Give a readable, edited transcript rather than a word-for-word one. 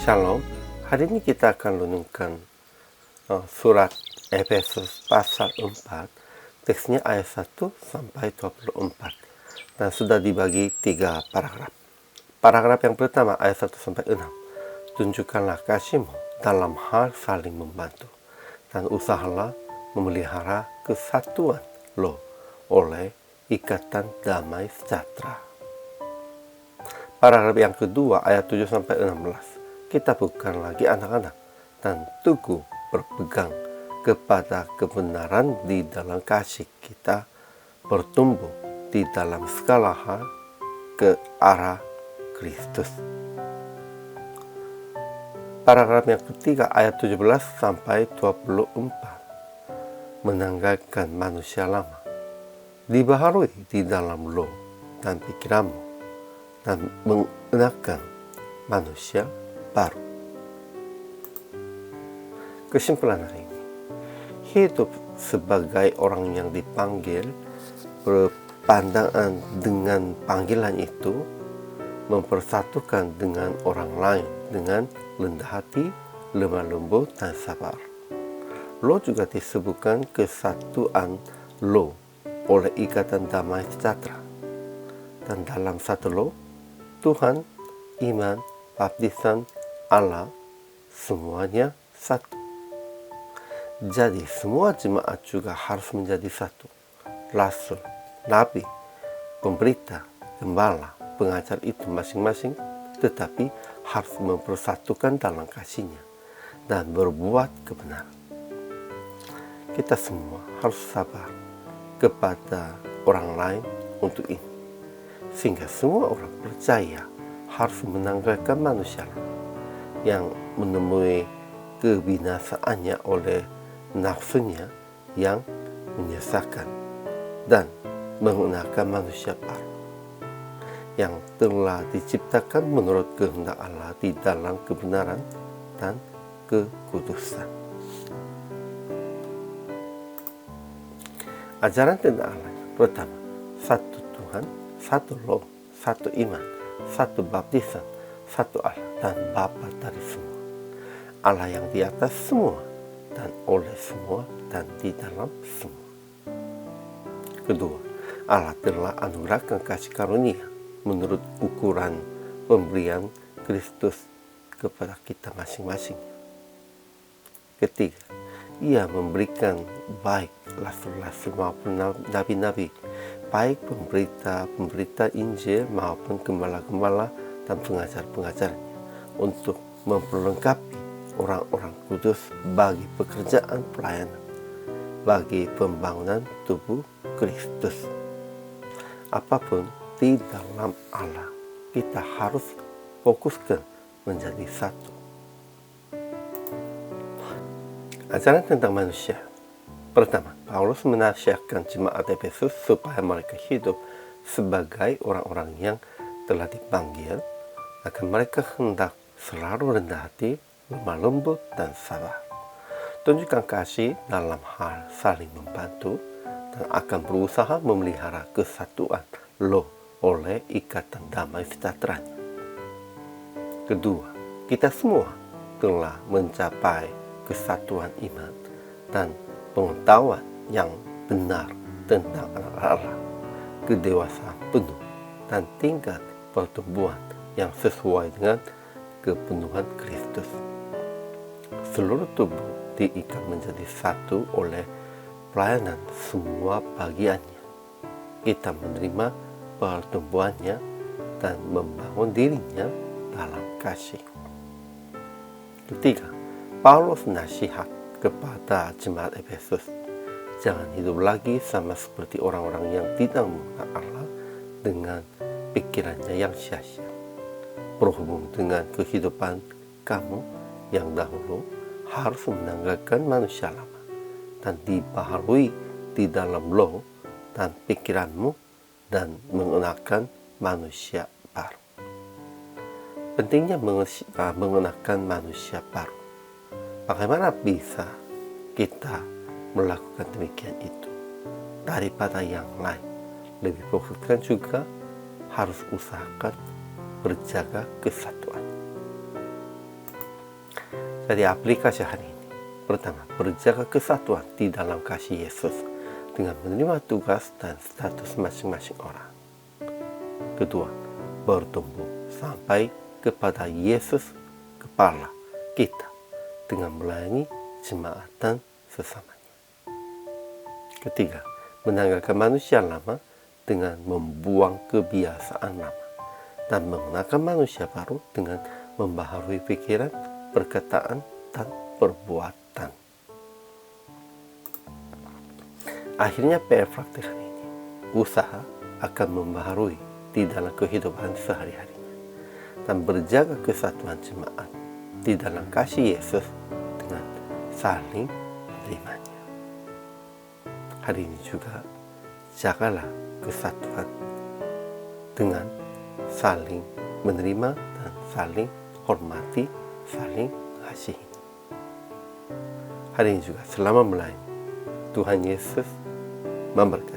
Shalom, hari ini kita akan renungkan surat Efesus pasal 4, teksnya ayat 1 sampai 24, dan sudah dibagi 3 paragraf. Paragraf yang pertama ayat 1 sampai 6, tunjukkanlah kasihmu dalam hal saling membantu, dan usahalah memelihara kesatuan lo oleh ikatan damai sejahtera. Paragraf yang kedua ayat 7 sampai 16, kita bukan lagi anak-anak dan teguh berpegang kepada kebenaran di dalam kasih, kita bertumbuh di dalam segala hal ke arah Kristus. Paragraf yang ketiga ayat 17 sampai 24, menanggalkan manusia lama, dibaharui di dalam lo dan pikiranmu, dan mengenakan manusia baru. Kesimpulan hari ini, hidup sebagai orang yang dipanggil, berpandangan dengan panggilan itu, mempersatukan dengan orang lain dengan rendah hati, lemah lembut, dan sabar. Lo juga disebutkan kesatuan lo oleh ikatan damai sejahtera. Dan dalam satu lo, Tuhan, iman, baptisan, Allah, semuanya satu. Jadi semua jemaat juga harus menjadi satu. Rasul, nabi, pemberita, gembala, pengajar itu masing-masing, tetapi harus mempersatukan dalam kasihnya dan berbuat kebenaran. Kita semua harus sabar kepada orang lain untuk ini, sehingga semua orang percaya harus menanggalkan manusia yang menemui kebinasaannya oleh nafsunya yang menyesatkan, dan menggunakan manusia baru yang telah diciptakan menurut kehendak Allah di dalam kebenaran dan kekudusan. Ajaran tentang Allah pertama, satu Tuhan, satu roh, satu iman, satu baptisan, satu Allah dan Bapa dari semua. Allah yang di atas semua dan oleh semua dan di dalam semua. Kedua, Allah telah anugerahkan kasih karunia menurut ukuran pemberian Kristus kepada kita masing-masing. Ketiga, Ia memberikan baik rasul-rasul maupun nabi-nabi, baik pemberita Injil maupun gembala-gembala dan pengajar-pengajarnya, untuk memperlengkapi orang-orang kudus bagi pekerjaan pelayanan, bagi pembangunan tubuh Kristus. Apapun di dalam Allah, kita harus fokuskan menjadi satu. Ajaran tentang manusia. Pertama, Paulus menasihatkan jemaat Efesus supaya mereka hidup sebagai orang-orang yang telah dipanggil, agar mereka hendak selalu rendah hati, lemah lembut, dan sabar. Tunjukkan kasih dalam hal saling membantu, dan akan berusaha memelihara kesatuan lo oleh ikatan damai sejahteranya. Kedua, kita semua telah mencapai kesatuan iman dan pengetahuan yang benar tentang anak Allah, kedewasaan penuh, dan tingkat pertumbuhan yang sesuai dengan kepenuhan Kristus. Seluruh tubuh diikat menjadi satu oleh pelayanan semua bagiannya. Kita menerima pertumbuhannya dan membangun dirinya dalam kasih. Ketiga, Paulus nasihat kepada jemaat Efesus, jangan hidup lagi sama seperti orang-orang yang tidak mengenal Allah dengan pikirannya yang sia-sia. Berhubung dengan kehidupan kamu yang dahulu, harus menanggalkan manusia lama dan dibaharui di dalam roh dan pikiranmu, dan mengenakan manusia baru. Pentingnya mengenakan manusia baru. Bagaimana bisa kita melakukan demikian itu? Daripada yang lain, lebih fokuskan juga harus usahakan berjaga kesatuan. Dari aplikasi hari ini, pertama, berjaga kesatuan di dalam kasih Yesus dengan menerima tugas dan status masing-masing orang. Kedua, bertumbuh sampai kepada Yesus kepala kita dengan melayani jemaat dan sesamanya. Ketiga, menanggalkan manusia lama dengan membuang kebiasaan lama dan mengenakan manusia baru dengan membaharui pikiran, perkataan, dan perbuatan. Akhirnya PR praktik hari ini, usaha akan membaharui di dalam kehidupan sehari-harinya dan berjaga kesatuan jemaat di dalam kasih Yesus dengan saling menerimanya. Hari ini juga jagalah kesatuan dengan saling menerima dan saling hormati, saling mengasihi. Hari ini juga selama melayani, Tuhan Yesus memberkati.